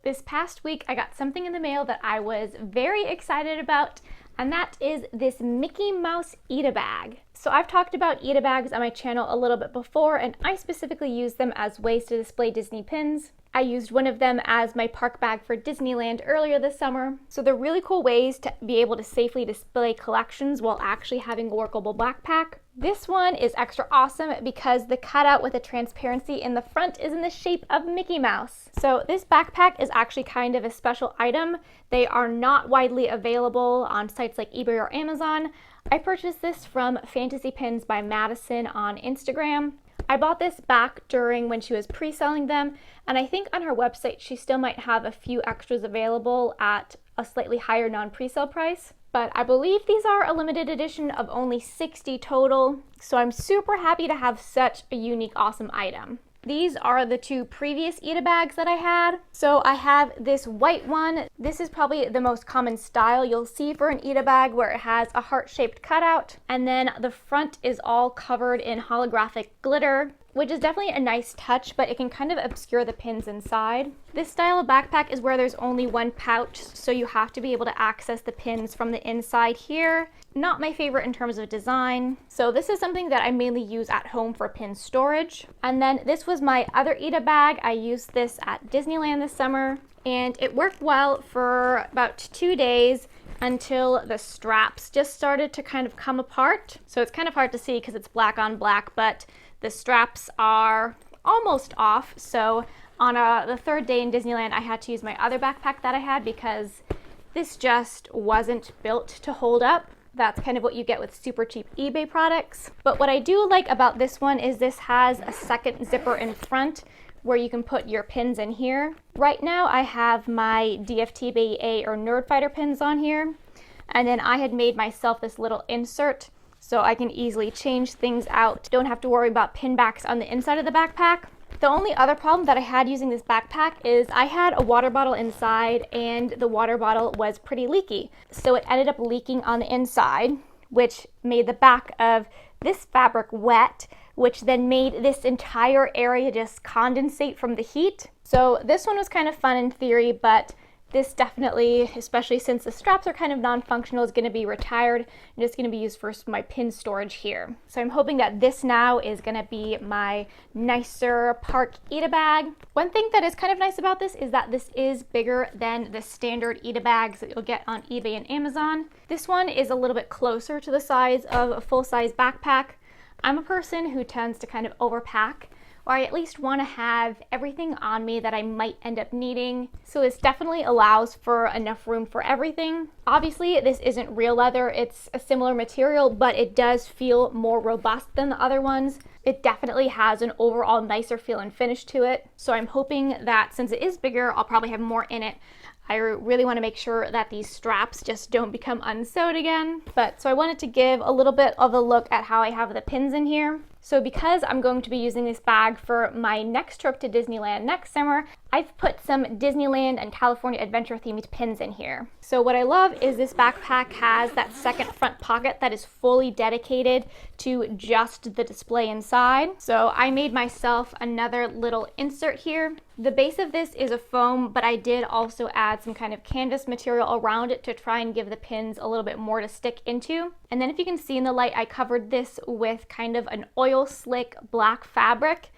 This past week, I got something in the mail that I was very excited about, and that is this Mickey Mouse Ita bag. So I've talked about Ita bags on my channel a little bit before, and I specifically use them as ways to display Disney pins. I used one of them as my park bag for Disneyland earlier this summer. So they're really cool ways to be able to safely display collections while actually having a workable backpack. This one is extra awesome because the cutout with the transparency in the front is in the shape of Mickey Mouse. So this backpack is actually kind of a special item. They are not widely available on sites like eBay or Amazon. I purchased this from Fantasy Pins by Madison on Instagram. I bought this back during when she was pre-selling them, and I think on her website she still might have a few extras available at a slightly higher non-pre-sale price. But I believe these are a limited edition of only 60 total, so I'm super happy to have such a unique, awesome item. These are the two previous Ita bags that I had. So I have this white one. This is probably the most common style you'll see for an Ita bag, where it has a heart-shaped cutout, and then the front is all covered in holographic glitter, which is definitely a nice touch, but it can kind of obscure the pins inside. This style of backpack is where there's only one pouch, so you have to be able to access the pins from the inside here. Not my favorite in terms of design. So this is something that I mainly use at home for pin storage. And then this was my other Ita bag. I used this at Disneyland this summer, and it worked well for about 2 days until the straps just started to kind of come apart. So it's kind of hard to see because it's black on black, but the straps are almost off. So on the third day in Disneyland, I had to use my other backpack that I had because this just wasn't built to hold up. That's kind of what you get with super cheap eBay products. But what I do like about this one is this has a second zipper in front where you can put your pins in here. Right now I have my DFTBA or Nerdfighter pins on here, and then I had made myself this little insert so I can easily change things out. Don't have to worry about pin backs on the inside of the backpack. The only other problem that I had using this backpack is I had a water bottle inside, and the water bottle was pretty leaky. So it ended up leaking on the inside, which made the back of this fabric wet, which then made this entire area just condensate from the heat. So this one was kind of fun in theory, but this definitely, especially since the straps are kind of non-functional, is going to be retired and just going to be used for my pin storage here. So I'm hoping that this now is going to be my nicer park Ita bag. One thing that is kind of nice about this is that this is bigger than the standard Ita bags that you'll get on eBay and Amazon. This one is a little bit closer to the size of a full-size backpack. I'm a person who tends to kind of overpack, or I at least want to have everything on me that I might end up needing. So this definitely allows for enough room for everything. Obviously, this isn't real leather, it's a similar material, but it does feel more robust than the other ones. It definitely has an overall nicer feel and finish to it. So I'm hoping that since it is bigger, I'll probably have more in it. I really want to make sure that these straps just don't become unsewed again. So I wanted to give a little bit of a look at how I have the pins in here. So because I'm going to be using this bag for my next trip to Disneyland next summer, I've put some Disneyland and California Adventure themed pins in here. So what I love is this backpack has that second front pocket that is fully dedicated to just the display inside. So I made myself another little insert here. The base of this is a foam, but I did also add some kind of canvas material around it to try and give the pins a little bit more to stick into. And then if you can see in the light, I covered this with kind of an oil slick black fabric.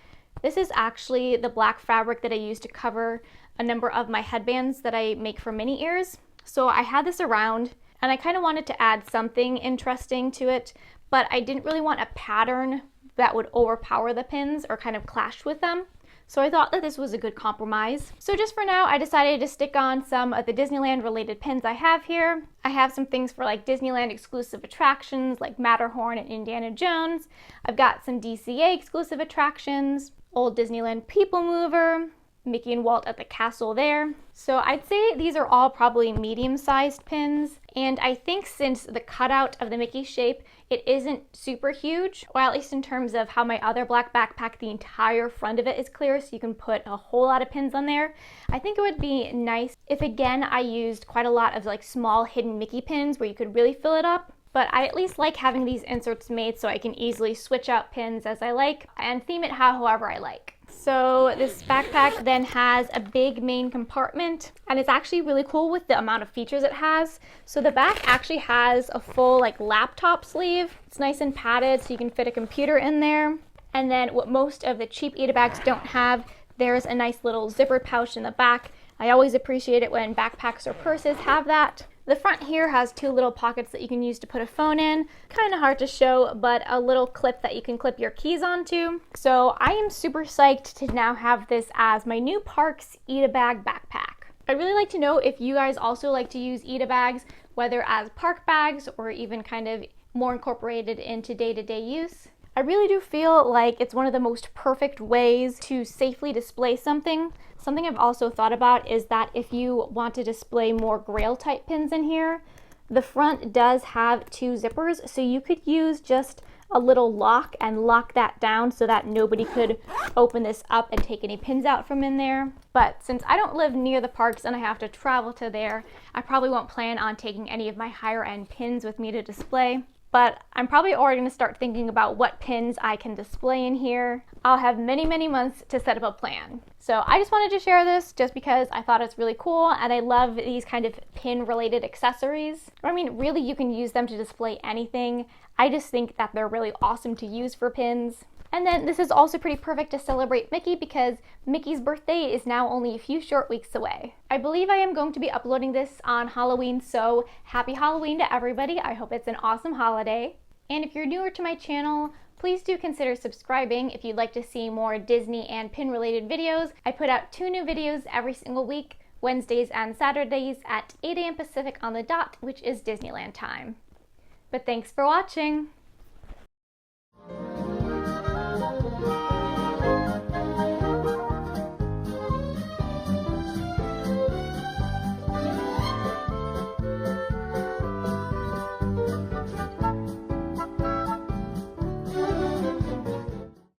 This is actually the black fabric that I use to cover a number of my headbands that I make for mini ears. So I had this around, and I kind of wanted to add something interesting to it, but I didn't really want a pattern that would overpower the pins or kind of clash with them. So I thought that this was a good compromise. So just for now, I decided to stick on some of the Disneyland related pins I have here. I have some things for like Disneyland exclusive attractions like Matterhorn and Indiana Jones. I've got some DCA exclusive attractions, Old Disneyland People Mover, Mickey and Walt at the castle there. So I'd say these are all probably medium-sized pins, and I think since the cutout of the Mickey shape, it isn't super huge, or at least in terms of how my other black backpack, the entire front of it is clear, so you can put a whole lot of pins on there. I think it would be nice if, again, I used quite a lot of like small hidden Mickey pins where you could really fill it up. But I at least like having these inserts made so I can easily switch out pins as I like and theme it however I like. So this backpack then has a big main compartment, and it's actually really cool with the amount of features it has. So the back actually has a full like laptop sleeve. It's nice and padded so you can fit a computer in there. And then what most of the cheap Ita bags don't have, there's a nice little zipper pouch in the back. I always appreciate it when backpacks or purses have that. The front here has two little pockets that you can use to put a phone in. Kind of hard to show, but a little clip that you can clip your keys onto. So I am super psyched to now have this as my new Parks Ita bag backpack. I'd really like to know if you guys also like to use Ita bags, whether as park bags or even kind of more incorporated into day-to-day use. I really do feel like it's one of the most perfect ways to safely display something. Something I've also thought about is that if you want to display more grail type pins in here, the front does have two zippers, so you could use just a little lock and lock that down so that nobody could open this up and take any pins out from in there. But since I don't live near the parks and I have to travel to there, I probably won't plan on taking any of my higher end pins with me to display. But I'm probably already going to start thinking about what pins I can display in here. I'll have many, many months to set up a plan. So I just wanted to share this just because I thought it's really cool and I love these kind of pin related accessories. I mean, really you can use them to display anything. I just think that they're really awesome to use for pins. And then this is also pretty perfect to celebrate Mickey because Mickey's birthday is now only a few short weeks away. I believe I am going to be uploading this on Halloween, so happy Halloween to everybody. I hope it's an awesome holiday. And if you're newer to my channel, please do consider subscribing if you'd like to see more Disney and pin related videos. I put out 2 new videos every single week, Wednesdays and Saturdays at 8 a.m. Pacific on the dot, which is Disneyland time. But thanks for watching!